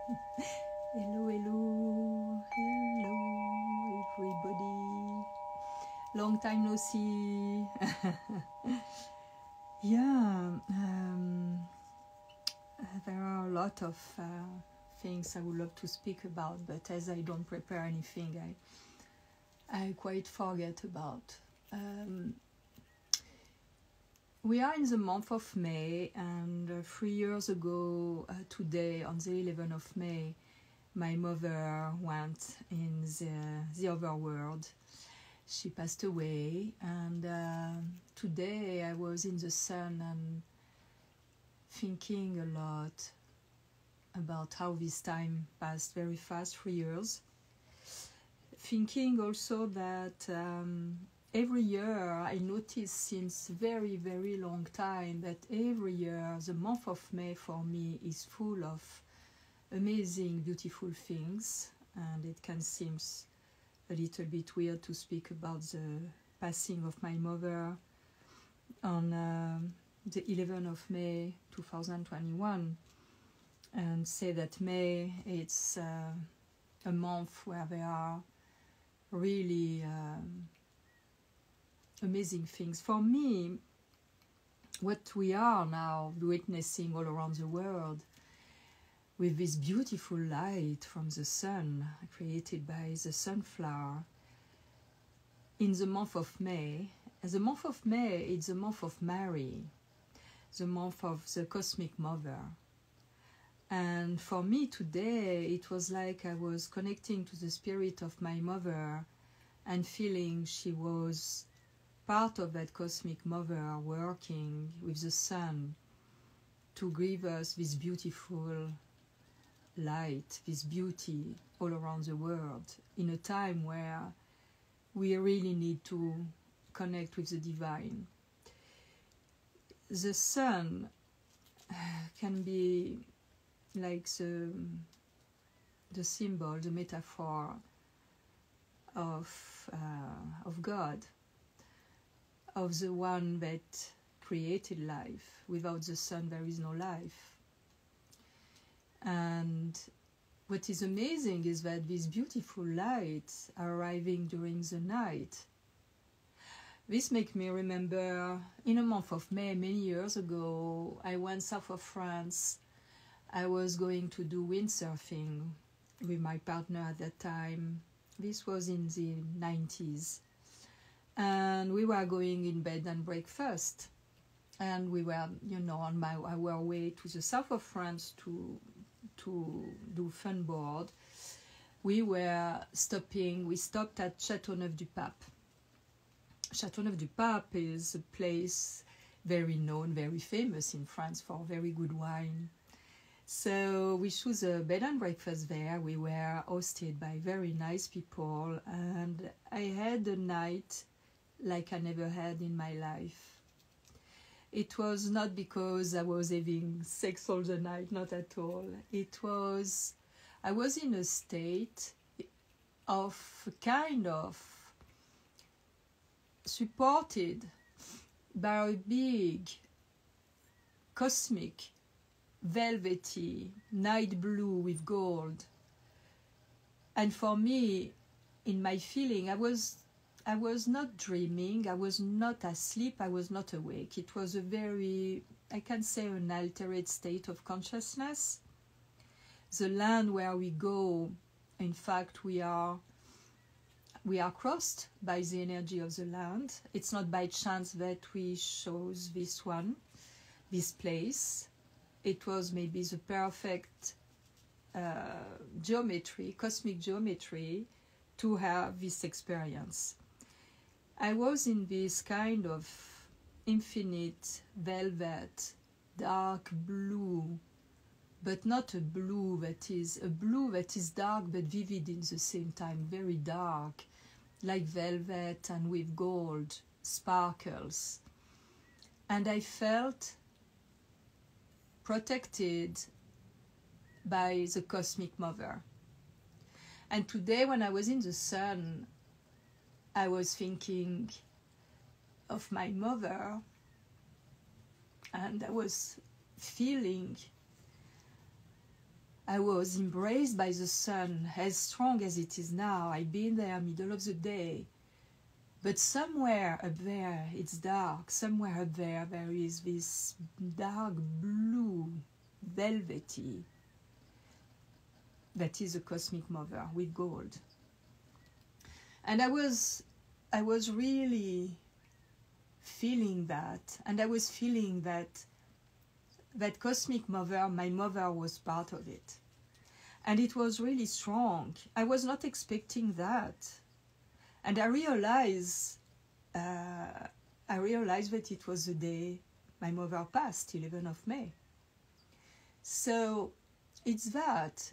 Hello, hello, hello, everybody. Long time no see. Yeah, there are a lot of things I would love to speak about, but as I don't prepare anything, I quite forget about. We are in the month of May, and 3 years ago today, on the 11th of May, my mother went in the other world. She passed away, and today I was in the sun and thinking a lot about how this time passed very fast, 3 years. Thinking also that every year I notice since very, very long time that every year the month of May for me is full of amazing, beautiful things, and it can seem a little bit weird to speak about the passing of my mother on the 11th of May 2021 and say that May it's a month where there are really amazing things. For me, what we are now witnessing all around the world with this beautiful light from the sun created by the sunflower in the month of May. The month of May is the month of Mary, the month of the cosmic mother. And for me today, it was like I was connecting to the spirit of my mother and feeling she was part of that cosmic mother working with the sun to give us this beautiful light, this beauty all around the world in a time where we really need to connect with the divine. The sun can be like the symbol, the metaphor of God, of the one that created life. Without the sun there is no life. And what is amazing is that these beautiful lights are arriving during the night. This makes me remember in a month of May, many years ago, I went south of France. I was going to do windsurfing with my partner at that time. This was in the 90s. And we were going in bed and breakfast. And we were, on our way to the south of France to do fun board. We stopped at Châteauneuf-du-Pape. Châteauneuf-du-Pape is a place very known, very famous in France for very good wine. So we chose a bed and breakfast there. We were hosted by very nice people, and I had a night like I never had in my life. It was not because I was having sex all the night, not at all. I was in a state of kind of supported by a big, cosmic, velvety, night blue with gold. And for me, in my feeling, I was not dreaming, I was not asleep, I was not awake. It was a very, I can say, an altered state of consciousness. The land where we go, in fact, we are crossed by the energy of the land. It's not by chance that we chose this place. It was maybe the perfect geometry, cosmic geometry, to have this experience. I was in this kind of infinite velvet, dark blue, but not a blue that is dark but vivid in the same time, very dark, like velvet and with gold sparkles. And I felt protected by the cosmic mother. And today when I was in the sun, I was thinking of my mother, and I was feeling I was embraced by the sun, as strong as it is now. I've been there middle of the day. But somewhere up there, it's dark. Somewhere up there, there is this dark blue, velvety, that is a cosmic mother with gold. And I was really feeling that. And I was feeling that cosmic mother, my mother, was part of it. And it was really strong. I was not expecting that. And I realized that it was the day my mother passed, 11th of May. So it's that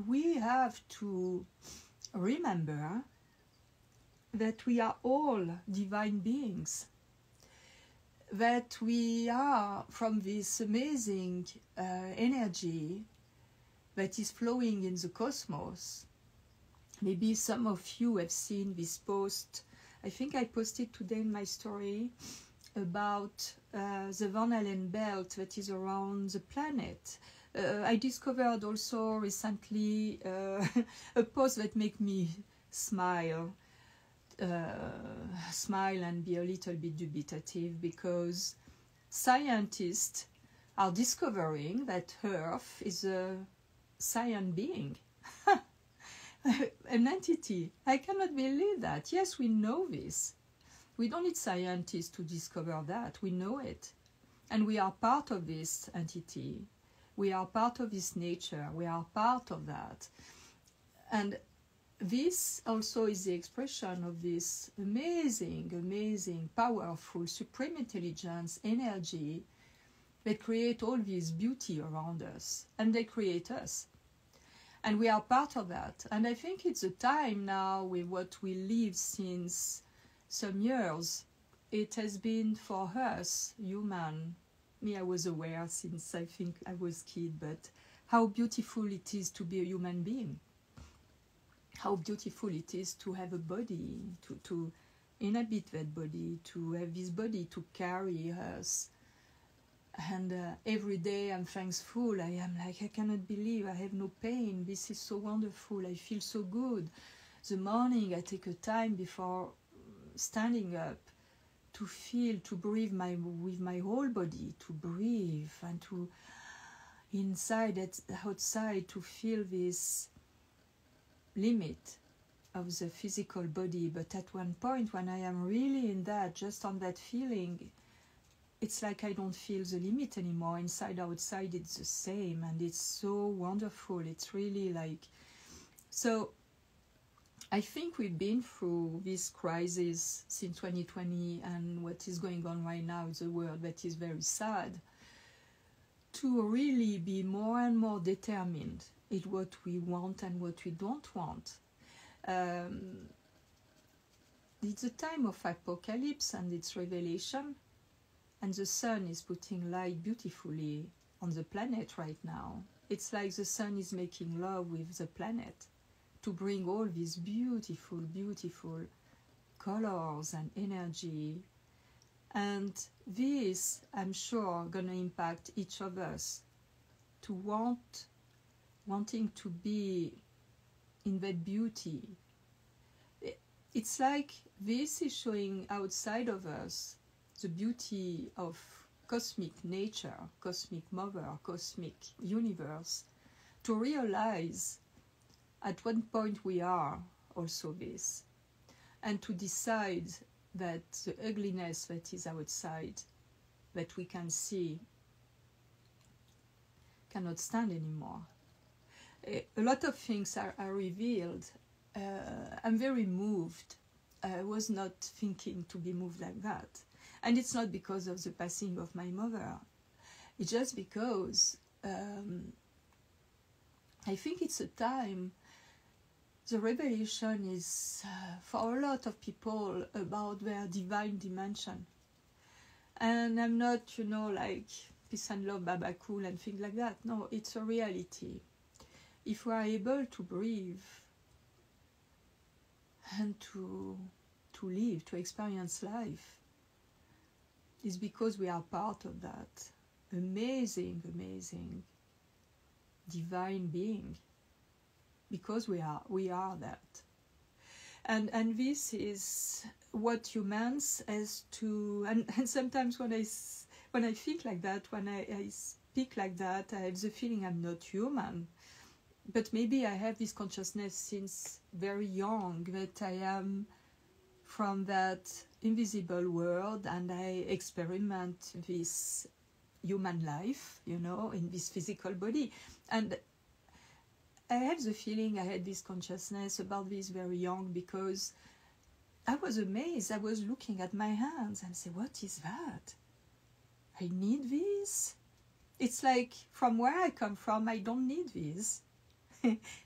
we have to remember that we are all divine beings, that we are from this amazing energy that is flowing in the cosmos. Maybe some of you have seen this post. I think I posted today in my story about the Van Allen belt that is around the planet. I discovered also recently a post that makes me smile and be a little bit dubitative, because scientists are discovering that Earth is a sentient being. An entity. I cannot believe that. Yes, we know this. We don't need scientists to discover that. We know it. And we are part of this entity. We are part of this nature. We are part of that. And this also is the expression of this amazing, amazing, powerful, supreme intelligence, energy that create all this beauty around us. And they create us. And we are part of that. And I think it's a time now with what we live since some years. It has been for us, human. Me, I was aware since I think I was a kid, but how beautiful it is to be a human being. How beautiful it is to have a body, to inhabit that body, to have this body to carry us. And every day I'm thankful. I am like, I cannot believe I have no pain. This is so wonderful. I feel so good. The morning I take a time before standing up to feel, to breathe with my whole body, to breathe, and to inside and outside to feel this limit of the physical body. But at one point when I am really in that, just on that feeling, it's like I don't feel the limit anymore. Inside, outside, it's the same. And it's so wonderful. It's really like... So I think we've been through this crisis since 2020, and what is going on right now is a world that is very sad, to really be more and more determined in what we want and what we don't want. It's a time of apocalypse and its revelation. And the sun is putting light beautifully on the planet right now. It's like the sun is making love with the planet to bring all these beautiful, beautiful colors and energy. And this, I'm sure, gonna impact each of us to wanting to be in that beauty. It's like this is showing outside of us the beauty of cosmic nature, cosmic mother, cosmic universe, to realize at one point we are also this, and to decide that the ugliness that is outside, that we can see, cannot stand anymore. A lot of things are revealed. I'm very moved. I was not thinking to be moved like that. And it's not because of the passing of my mother. It's just because I think it's a time, the revelation is for a lot of people about their divine dimension. And I'm not, like peace and love, Baba Cool and things like that. No, it's a reality. If we are able to breathe and to live, to experience life, it's because we are part of that amazing, amazing divine being, because we are that. And this is what humans has to, and sometimes when I think like that, when I speak like that, I have the feeling I'm not human. But maybe I have this consciousness since very young that I am from that invisible world, and I experiment this human life, you know, in this physical body. And I have the feeling I had this consciousness about this very young, because I was amazed. I was looking at my hands and say, what is that? I need this? It's like from where I come from, I don't need this.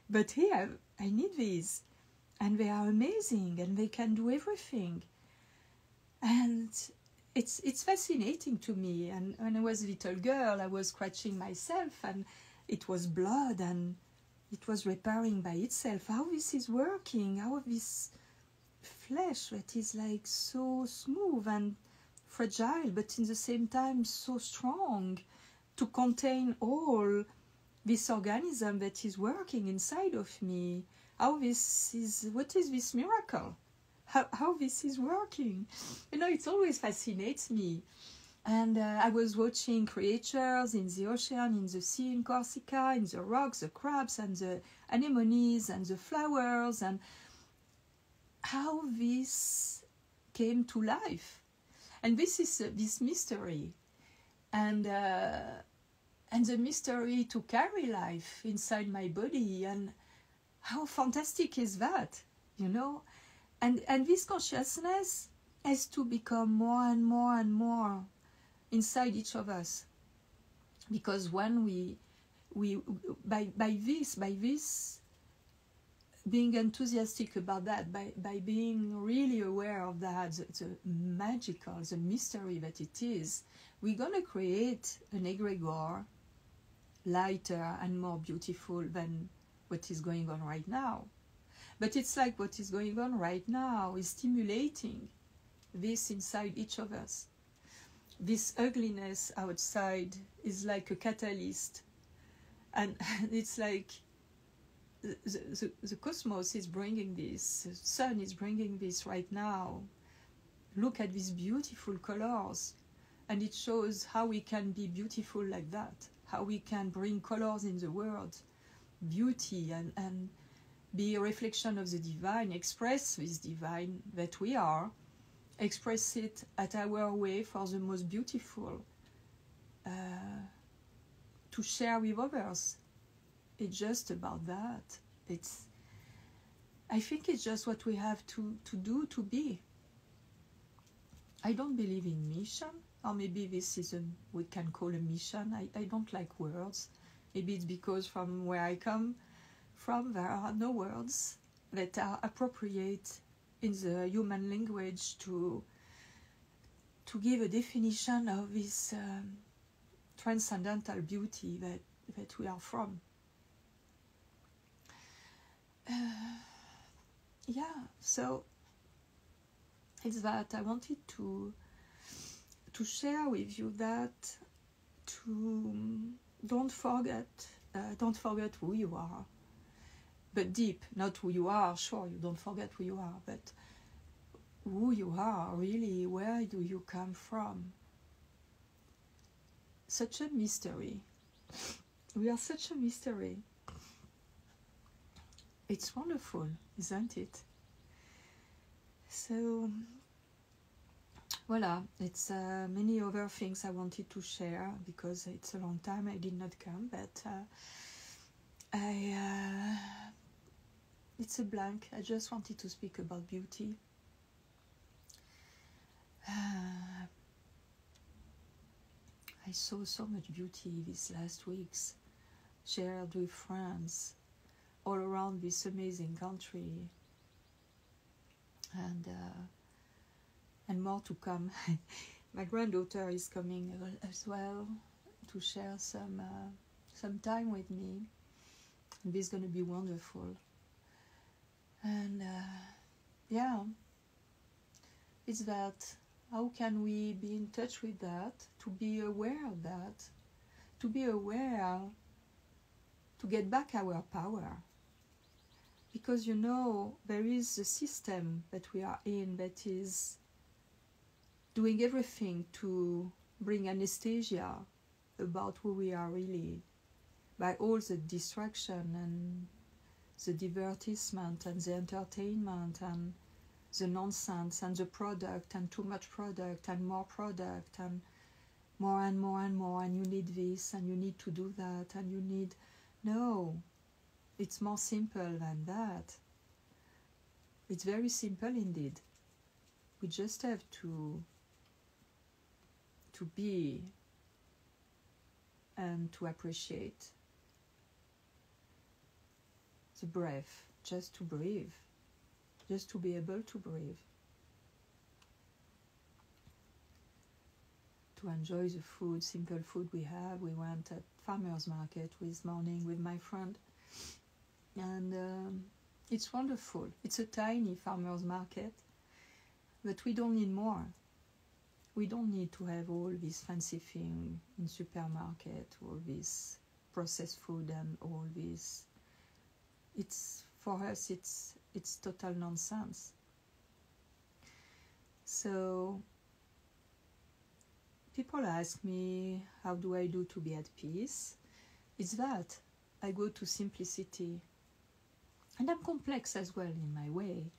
But here, I need these. And they are amazing, and they can do everything. And it's fascinating to me. And when I was a little girl, I was scratching myself, and it was blood, and it was repairing by itself. How this is working, how this flesh that is like so smooth and fragile, but in the same time so strong to contain all this organism that is working inside of me. How this is, what is this miracle? How this is working? You know, it always fascinates me. And I was watching creatures in the ocean, in the sea in Corsica, in the rocks, the crabs and the anemones and the flowers, and how this came to life. And this is this mystery. And the mystery to carry life inside my body, and how fantastic is that, you know? And this consciousness has to become more and more and more inside each of us, because when we by this being enthusiastic about that, by being really aware of that, the magical, the mystery that it is, we're going to create an egregore lighter and more beautiful than what is going on right now. But it's like what is going on right now is stimulating this inside each of us. This ugliness outside is like a catalyst, and it's like the cosmos is bringing this, the sun is bringing this right now. Look at these beautiful colors, and it shows how we can be beautiful like that, how we can bring colors in the world, beauty, and be a reflection of the divine, express this divine that we are, express it at our way for the most beautiful, to share with others. It's just about that. I think it's just what we have to do, to be. I don't believe in mission, or maybe this is we can call a mission. I don't like words. Maybe it's because from where I come from, there are no words that are appropriate in the human language to give a definition of this transcendental beauty that we are from. Yeah, so it's that I wanted to share with you that don't forget who you are, but deep, not who you are. Sure, you don't forget who you are, but who you are really. Where do you come from? Such a mystery. We are such a mystery. It's wonderful, isn't it? So, voila, it's many other things I wanted to share, because it's a long time I did not come, but it's a blank. I just wanted to speak about beauty. I saw so much beauty these last weeks, shared with friends all around this amazing country, and more to come. My granddaughter is coming as well to share some time with me, and this is going to be wonderful. And yeah, it's that, how can we be in touch with that, to be aware of that, to be aware to get back our power. Because you know, there is a system that we are in that is doing everything to bring anesthesia about who we are really, by all the distraction and the divertisement and the entertainment and the nonsense and the product and too much product and more product and more and more and more, and you need this and you need to do that and you need... No, it's more simple than that. It's very simple indeed. We just have to be and to appreciate the breath, just to breathe, just to be able to breathe, to enjoy the food, simple food we have. We went at farmer's market this morning with my friend, and it's wonderful. It's a tiny farmer's market, but we don't need more. We don't need to have all this fancy thing in supermarket, all this processed food and all this. It's, for us, it's total nonsense. So people ask me, how do I do to be at peace? It's that I go to simplicity. And I'm complex as well in my way.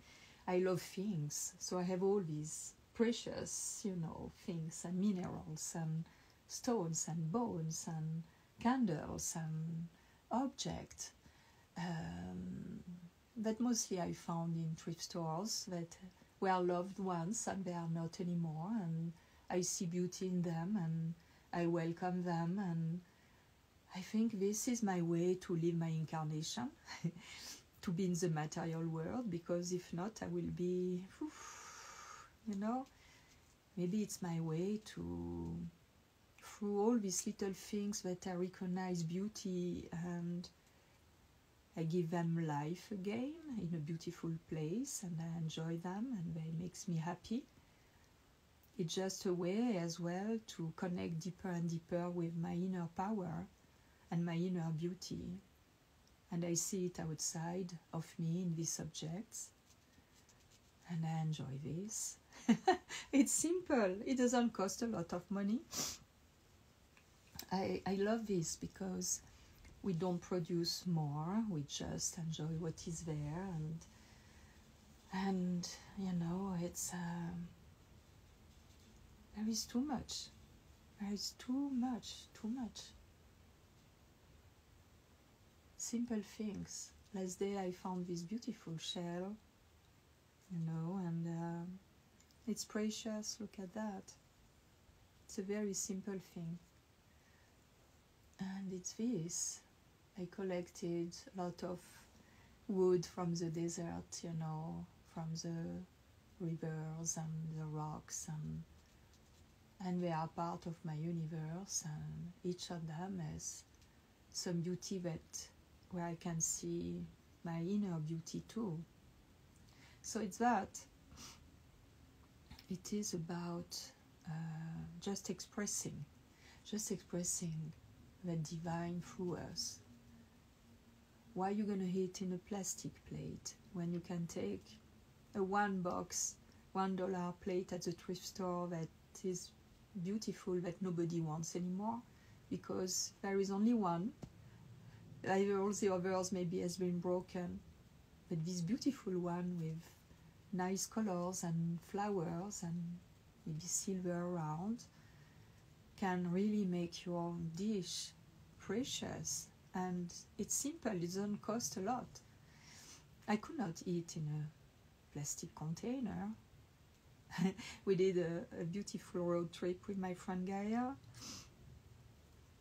I love things, so I have all these precious, things and minerals and stones and bones and candles and objects that mostly I found in thrift stores that were loved once and they are not anymore, and I see beauty in them and I welcome them, and I think this is my way to live my incarnation, to be in the material world, because if not I will be, maybe it's my way to, through all these little things that I recognize beauty, and I give them life again in a beautiful place, and I enjoy them and they makes me happy. It's just a way as well to connect deeper and deeper with my inner power and my inner beauty. And I see it outside of me in these objects, and I enjoy this. It's simple. It doesn't cost a lot of money. I love this because we don't produce more. We just enjoy what is there, and it's there is too much. There is too much. Simple things. Last day I found this beautiful shell, and it's precious. Look at that. It's a very simple thing. And it's this. I collected a lot of wood from the desert, from the rivers and the rocks, and they are part of my universe, and each of them has some beauty where I can see my inner beauty too. So it's that. It is about just expressing the divine through us. Why are you going to eat in a plastic plate when you can take a $1 plate at the thrift store that is beautiful, that nobody wants anymore because there is only one? Either all the others maybe has been broken, but this beautiful one with nice colors and flowers and maybe silver around can really make your dish precious. And it's simple, it doesn't cost a lot. I could not eat in a plastic container. We did a beautiful road trip with my friend Gaia,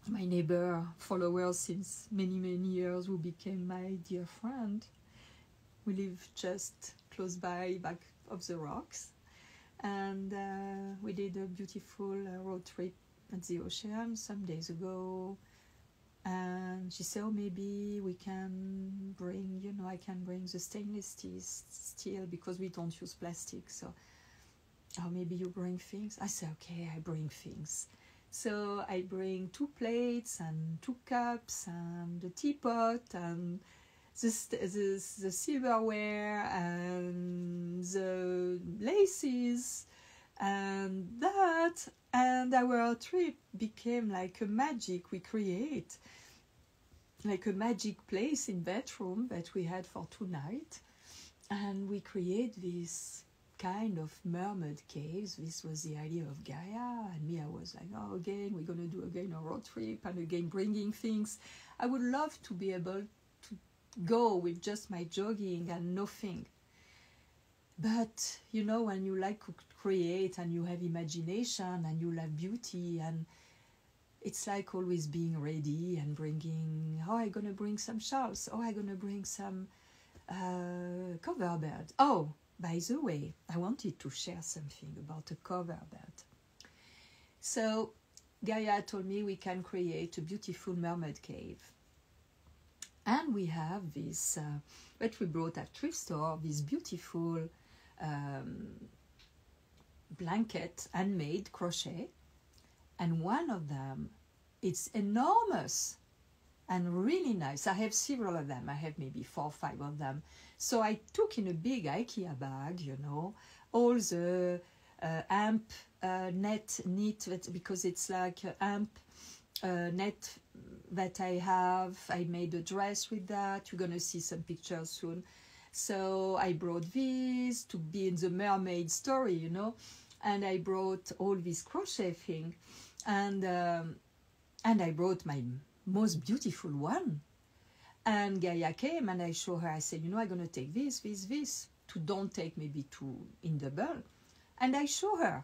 my neighbor, follower since many years, who became my dear friend. We live just close by, back of the rocks, and we did a beautiful road trip at the ocean some days ago. And she said, oh, maybe we can bring, I can bring the stainless steel because we don't use plastic. So, oh, maybe you bring things. I said, okay, I bring things. So I bring 2 plates and 2 cups and the teapot and the silverware and the laces and that, and our trip became like a magic. We create like a magic place in bedroom that we had for 2 nights, and we create this kind of mermaid caves. This was the idea of Gaia, and me, I was like, oh, again, we're going to do again a road trip, and again bringing things. I would love to be able to go with just my jogging and nothing. But, you know, when you like to create and you have imagination and you love beauty, and it's like always being ready and bringing, oh, I'm going to bring some shawls. Oh, I'm going to bring some cover bed. Oh, by the way, I wanted to share something about a cover bed. So Gaia told me we can create a beautiful mermaid cave. And we have this, that we brought at thrift store, this beautiful blanket handmade crochet. And one of them, it's enormous and really nice. I have several of them. I have maybe 4 or 5 of them. So I took in a big IKEA bag, you know, all the amp net knit, because it's like amp net that I have. I made a dress with that. You're going to see some pictures soon. So I brought these to be in the mermaid story, you know, and I brought all this crochet thing, and I brought my most beautiful one. And Gaia came and I showed her, I said, you know, I'm going to take this, to don't take maybe 2 in double. And I show her.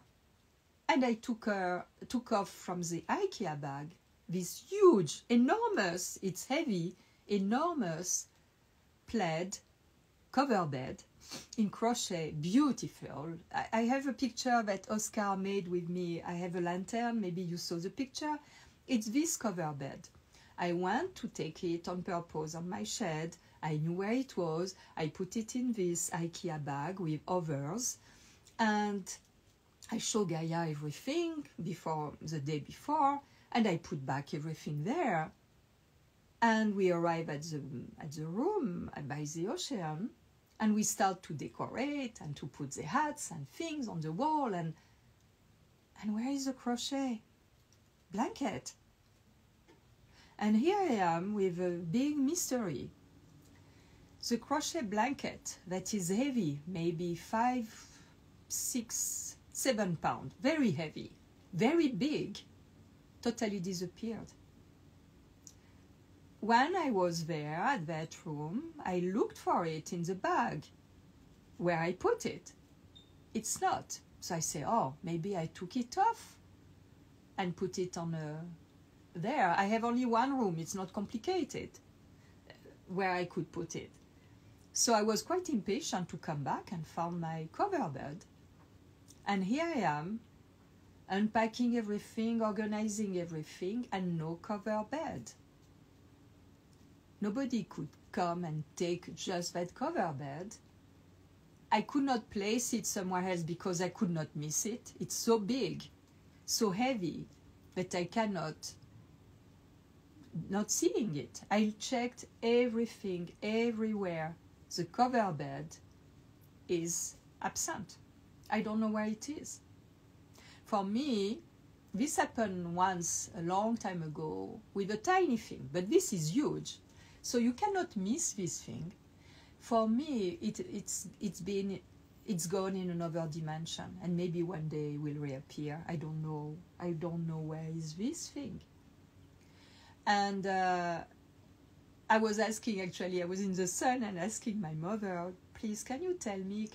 And I took off from the IKEA bag this huge, enormous, it's heavy, enormous plaid cover bed in crochet, beautiful. I have a picture that Oscar made with me. I have a lantern, maybe you saw the picture. It's this cover bed. I went to take it on purpose on my shed. I knew where it was. I put it in this IKEA bag with others, and I show Gaia everything before the day before, and I put back everything there. And we arrive at the room by the ocean, and we start to decorate and to put the hats and things on the wall, and where is the crochet blanket? And here I am with a big mystery. The crochet blanket that is heavy, maybe 5, 6, 7 pounds, very heavy, very big, totally disappeared. When I was there at that room, I looked for it in the bag where I put it. It's not. So I say, oh, maybe I took it off and put it on there. I have only one room. It's not complicated where I could put it. So I was quite impatient to come back and found my cover bed. And here I am, unpacking everything, organizing everything, and no cover bed. Nobody could come and take just that cover bed. I could not place it somewhere else because I could not miss it. It's so big, so heavy, that I cannot not seeing it. I checked everything, everywhere. The cover bed is absent. I don't know where it is. For me, this happened once a long time ago with a tiny thing, but this is huge. So you cannot miss this thing. For me, it's gone in another dimension, and maybe one day it will reappear. I don't know. I don't know where is this thing. And I was asking, actually, I was in the sun and asking my mother, please, can you tell me,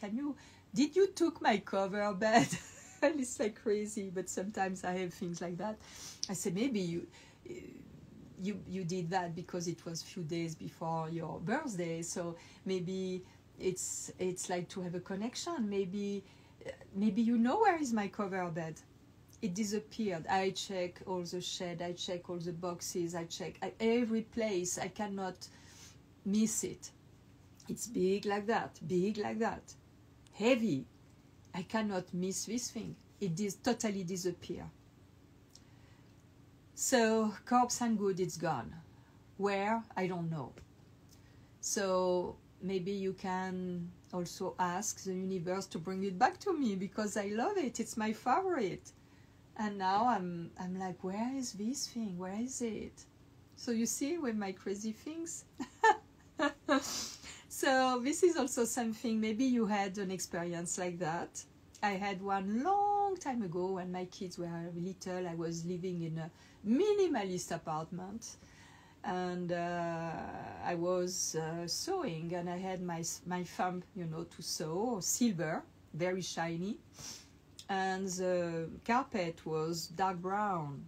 did you took my cover bed? And it's like crazy, but sometimes I have things like that. I said, maybe you did that because it was a few days before your birthday, so maybe it's like to have a connection. Maybe you know where is my cover bed. It disappeared. I check all the shed, I check all the boxes, I check every place. I cannot miss it. It's big like that, heavy. I cannot miss this thing. It totally disappear. So corpse and good, it's gone. Where? I don't know. So maybe you can also ask the universe to bring it back to me, because I love it. It's my favorite. And now I'm like, where is this thing? Where is it? So you see with my crazy things. So this is also something, maybe you had an experience like that. I had one long time ago when my kids were little. I was living in a minimalist apartment, and I was sewing, and I had my thumb, you know, to sew, silver, very shiny, and the carpet was dark brown.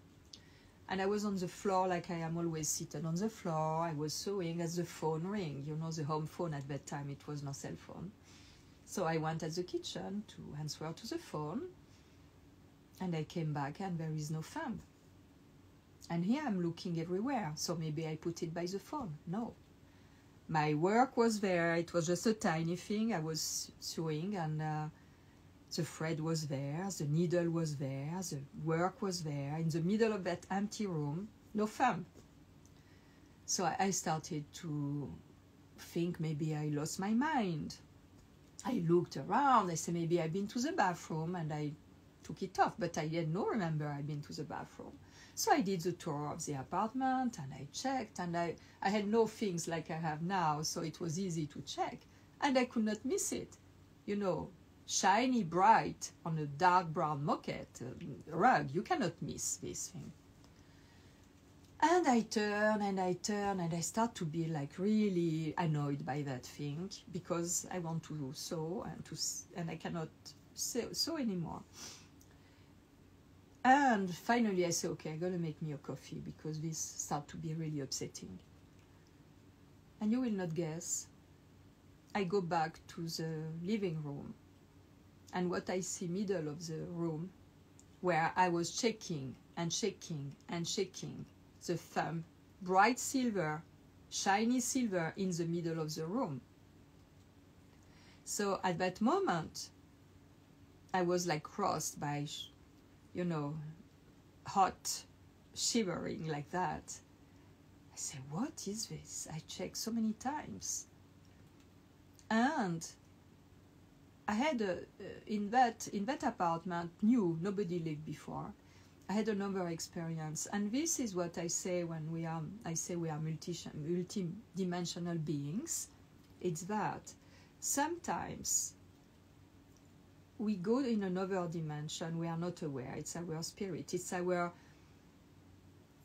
And I was on the floor, like I am always seated on the floor. I was sewing as the phone rang, you know, the home phone at that time. It was no cell phone. So I went at the kitchen to answer to the phone. And I came back and there is no thumb. And here I'm looking everywhere. So maybe I put it by the phone. No. My work was there. It was just a tiny thing. I was sewing, and the thread was there, the needle was there, the work was there. In the middle of that empty room, no thumb. So I started to think maybe I lost my mind. I looked around, I said maybe I've been to the bathroom, and I took it off, but I had no remember I'd been to the bathroom. So I did the tour of the apartment, and I checked, and I had no things like I have now, so it was easy to check. And I could not miss it, you know. Shiny, bright, on a dark brown moquette rug. You cannot miss this thing. And I turn, and I turn, and I start to be like really annoyed by that thing, because I want to sew, and I cannot sew anymore. And finally I say, okay, I'm gonna make me a coffee, because this starts to be really upsetting. And you will not guess, I go back to the living room. And what I see middle of the room, where I was shaking and shaking and shaking, the thumb, bright silver, shiny silver in the middle of the room. So at that moment, I was like crossed by, you know, hot, shivering like that. I said, what is this? I checked so many times. And I had in that apartment, new, nobody lived before. I had another experience, and this is what I say when we are multi-dimensional beings. It's that sometimes we go in another dimension. We are not aware. It's our spirit. It's our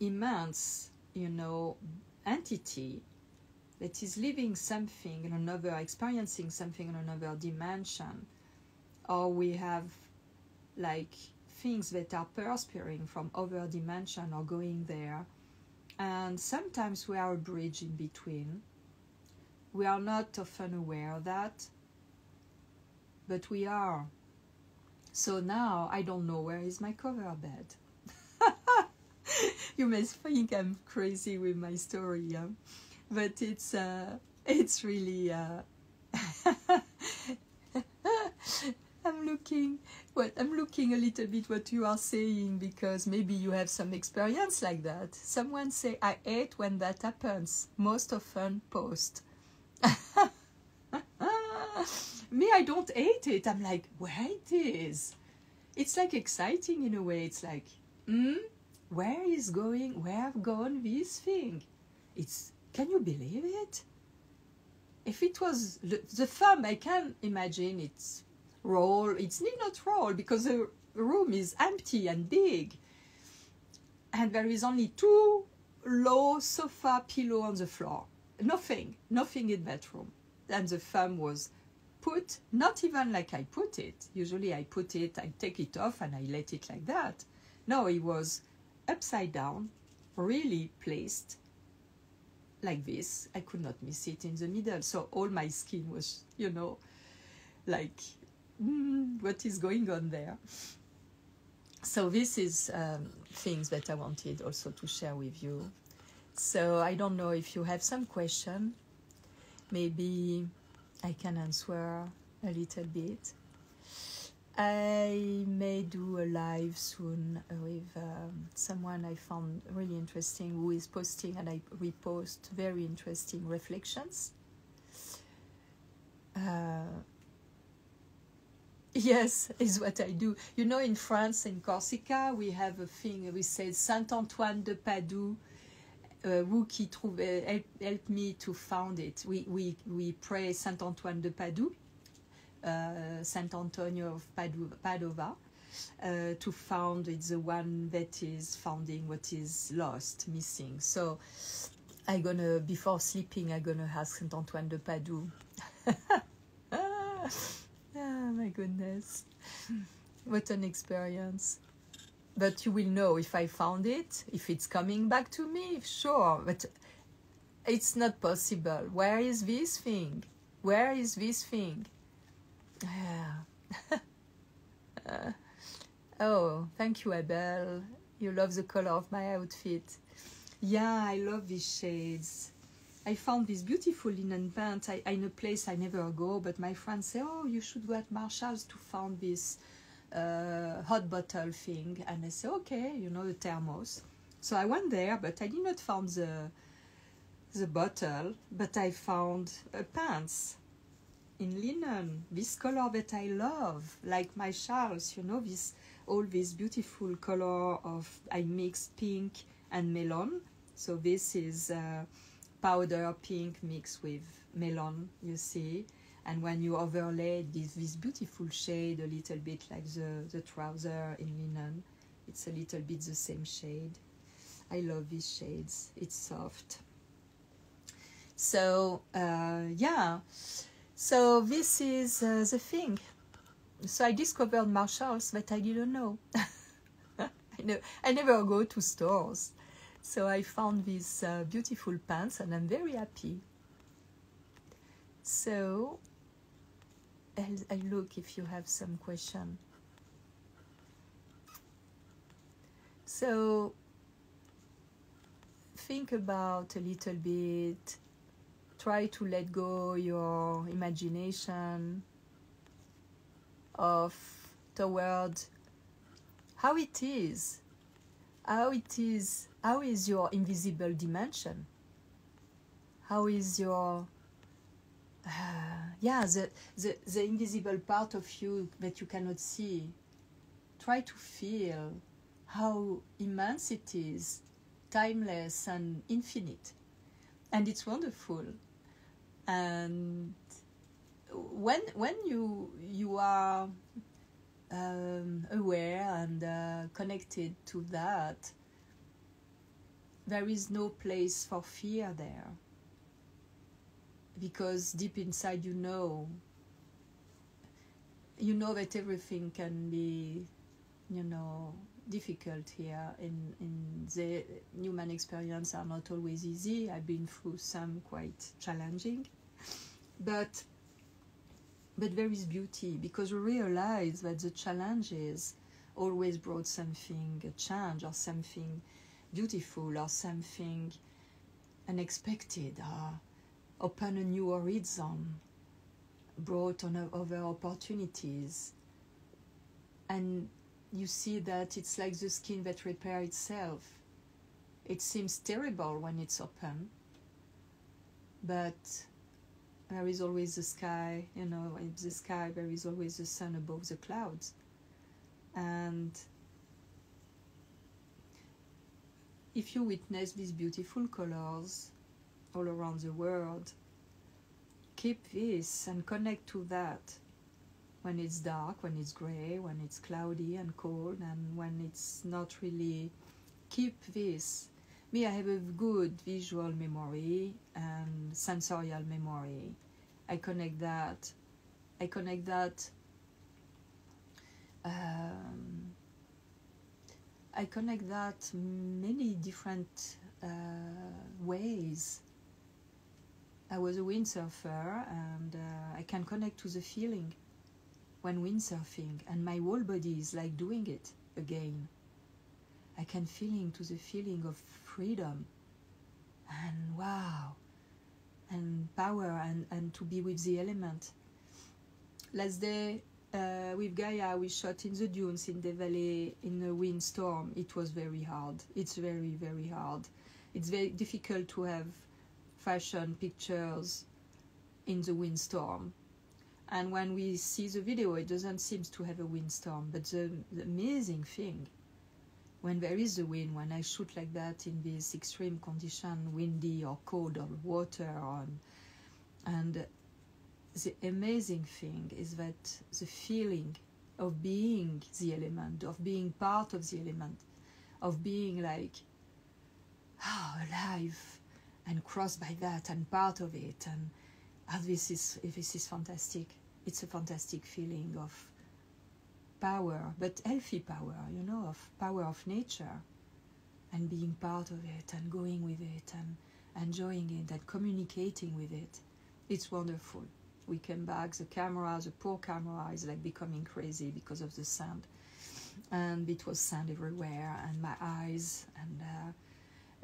immense, you know, entity that is living something in another, experiencing something in another dimension. Or we have like things that are perspiring from other dimension or going there. And sometimes we are a bridge in between. We are not often aware of that, but we are. So now I don't know where is my cover bed. You may think I'm crazy with my story, yeah? But it's really I'm looking a little bit what you are saying, because maybe you have some experience like that. Someone say, I hate when that happens, most often post. Me, I don't hate it. I'm like, where it is? It's like exciting in a way. It's like, where have gone this thing? Can you believe it? If it was the thumb, I can imagine it's roll. It's not roll, because the room is empty and big. And there is only 2 low sofa pillow on the floor. Nothing in that room. And the thumb was put, not even like I put it. Usually I put it, I take it off and I let it like that. No, it was upside down, really placed like this. I could not miss it in the middle. So all my skin was, you know, like, what is going on there? So this is things that I wanted also to share with you. So I don't know if you have some question. Maybe I can answer a little bit. I may do a live soon with someone I found really interesting who is posting, and I repost very interesting reflections. Yes, is what I do. You know, in France, in Corsica, we have a thing, we say Saint Antoine de Padoue, who qui trouve, help me to found it. We pray Saint Antoine de Padoue, Saint Antonio of Padova, to found. It's the one that is founding what is lost, missing. So I'm gonna, before sleeping, I'm gonna ask Saint Antoine de Padoue. Oh my goodness, what an experience. But you will know if I found it, if it's coming back to me, sure, but it's not possible. Where is this thing? Where is this thing? Oh, thank you, Abel. You love the color of my outfit. Yeah, I love these shades. I found this beautiful linen pant in a place I never go, but my friends say, oh, you should go at Marshall's to find this hot bottle thing. And I say, okay, you know, the thermos. So I went there, but I did not find the bottle, but I found pants in linen, this color that I love, like my chales, you know, all this beautiful color of, I mixed pink and melon. So this is powder pink mixed with melon, you see, and when you overlay this beautiful shade a little bit like the trouser in linen, it's a little bit the same shade. I love these shades, it's soft. So yeah, so this is the thing. So I discovered Marshall's, but I didn't know. I never go to stores. So I found these beautiful pants, and I'm very happy. So I'll look if you have some question. So think about a little bit. Try to let go your imagination toward how it is. How is your invisible dimension? How is your the invisible part of you that you cannot see? Try to feel how immense it is, timeless and infinite, and it's wonderful. And when you are aware and connected to that, there is no place for fear there, because deep inside you know that everything can be, you know, difficult here. In the human experience are not always easy. I've been through some quite challenging, but there is beauty, because we realize that the challenges always brought something, a change or something beautiful or something unexpected, or open a new horizon, brought on other opportunities. And you see that it's like the skin that repairs itself. It seems terrible when it's open, but there is always the sky, you know, in the sky there is always the sun above the clouds. And if you witness these beautiful colors all around the world, keep this and connect to that. When it's dark, when it's gray, when it's cloudy and cold, and when it's not really, keep this. Me, I have a good visual memory and sensorial memory. I connect that many different ways. I was a windsurfer, and I can connect to the feeling when windsurfing, and my whole body is like doing it again. I can feeling to the feeling of freedom and wow and power and to be with the element. Last day with Gaia, we shot in the dunes in the valley in a windstorm. It was very hard. It's very, very hard. It's very difficult to have fashion pictures in the windstorm. And when we see the video, it doesn't seem to have a windstorm. But the amazing thing, when there is a wind, when I shoot like that in this extreme condition, windy or cold or water, and the amazing thing is that the feeling of being the element, of being part of the element, of being like, alive and crossed by that and part of it, and this is fantastic. It's a fantastic feeling of power, but healthy power, you know, of power of nature, and being part of it and going with it and enjoying it and communicating with it. It's wonderful. We came back, the poor camera is like becoming crazy because of the sand, and it was sand everywhere, and my eyes, and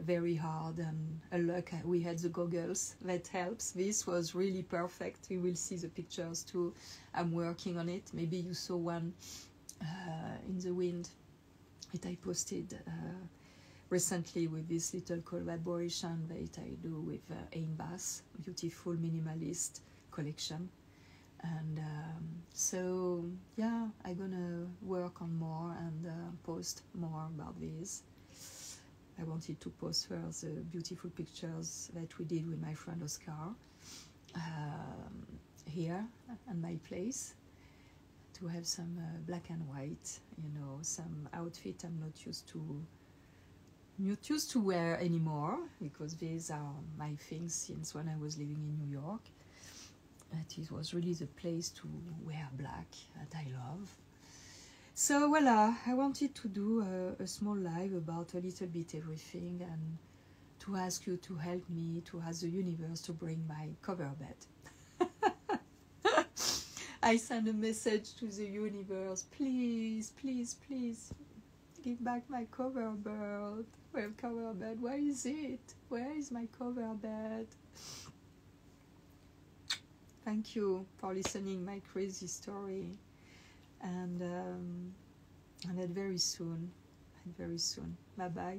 very hard, and a luck we had the goggles that helps. This was really perfect. You will see the pictures too. I'm working on it. Maybe you saw one in the wind that I posted recently with this little collaboration that I do with Ain Bass, beautiful minimalist collection. And so yeah, I'm gonna work on more and post more about this. I wanted to post first the beautiful pictures that we did with my friend Oscar here at my place, to have some black and white, you know, some outfit I'm not used to wear anymore, because these are my things since when I was living in New York. It was really the place to wear black that I love. So voila, I wanted to do a small live about a little bit everything, and to ask you to help me, to ask the universe to bring my cover bed. I send a message to the universe, please, please, please, give back my cover bed. Well, cover bed, where is it? Where is my cover bed? Thank you for listening my crazy story, and that very soon, Bye bye.